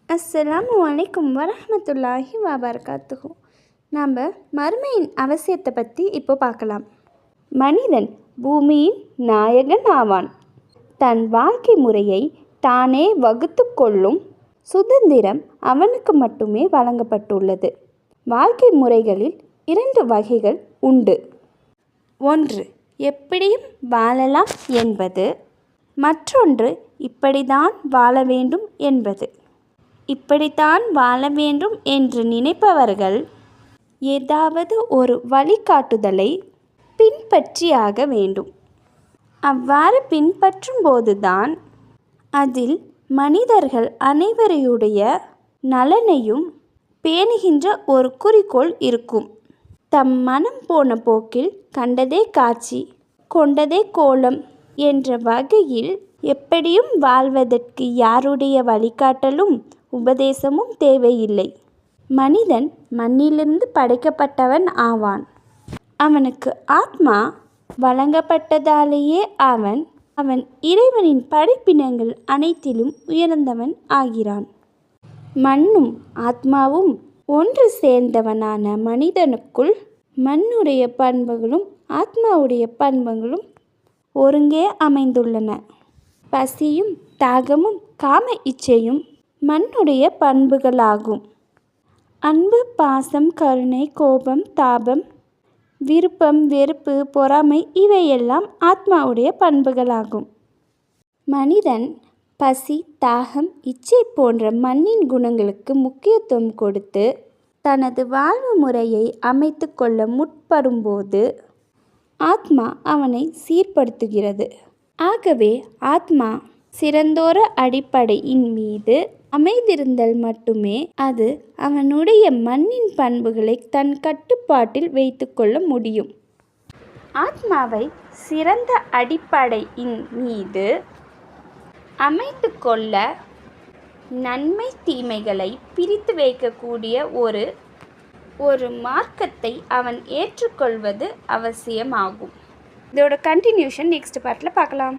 அஸ்ஸலாமு அலைக்கும் வரஹ்மத்துல்லாஹி வபரகாத்துஹு. நாம் மறுமையின் அவசியத்தை பற்றி இப்போ பார்க்கலாம். மனிதன் பூமியின் நாயகன் ஆவான். தன் வாழ்க்கை முறையை தானே வகுத்து கொள்ளும் சுதந்திரம் அவனுக்கு மட்டுமே வழங்கப்பட்டுள்ளது. வாழ்க்கை முறைகளில் 2 வகைகள் உண்டு. ஒன்று எப்படியும் வாழலாம் என்பது, மற்றொன்று இப்படித்தான் வாழ வேண்டும் என்பது. இப்படித்தான் வாழ வேண்டும் என்று நினைப்பவர்கள் ஏதாவது ஒரு வழிகாட்டுதலை பின்பற்றியாக வேண்டும். அவ்வாறு பின்பற்றும் போதுதான் அதில் மனிதர்கள் அனைவரையுடைய நலனையும் பேணுகின்ற ஒரு குறிக்கோள் இருக்கும். தம் மனம் போன போக்கில் கண்டதே காட்சி கொண்டதே கோலம் என்ற வகையில் எப்படியும் வாழ்வதற்கு யாருடைய வழிகாட்டலும் உபதேசமும் தேவையில்லை. மனிதன் மண்ணிலிருந்து படைக்கப்பட்டவன் ஆவான். அவனுக்கு ஆத்மா வழங்கப்பட்டதாலேயே அவன் இறைவனின் படைப்பினங்கள் அனைத்திலும் உயர்ந்தவன் ஆகிறான். மண்ணும் ஆத்மாவும் ஒன்று சேர்ந்தவனான மனிதனுக்குள் மண்ணுடைய பண்புகளும் ஆத்மாவுடைய பண்புகளும் ஒருங்கே அமைந்துள்ளன. பசியும் தாகமும் காம இச்சையும் மண்ணுடைய பண்புகளாகும். அன்பு, பாசம், கருணை, கோபம், தாபம், விருப்பம், வெறுப்பு, பொறாமை இவையெல்லாம் ஆத்மாவுடைய பண்புகளாகும். மனிதன் பசி, தாகம், இச்சை போன்ற மண்ணின் குணங்களுக்கு முக்கியத்துவம் கொடுத்து தனது வாழ்வு முறையை அமைத்து கொள்ள முற்படும்போது ஆத்மா அவனை சீர்படுத்துகிறது. ஆகவே ஆத்மா சிறந்தோர அடிப்படையின் மீது அமைந்திருந்தால் மட்டுமே அது அவனுடைய மண்ணின் பண்புகளை தன் கட்டுப்பாட்டில் வைத்து கொள்ள முடியும். ஆத்மாவை சிறந்த அடிப்படையின் மீது அமைத்து கொள்ள நன்மை தீமைகளை பிரித்து வைக்கக்கூடிய ஒரு மார்க்கத்தை அவன் ஏற்றுக்கொள்வது அவசியமாகும். இதோட கண்டினியூஷன் நெக்ஸ்ட் பார்ட்டில் பார்க்கலாம்.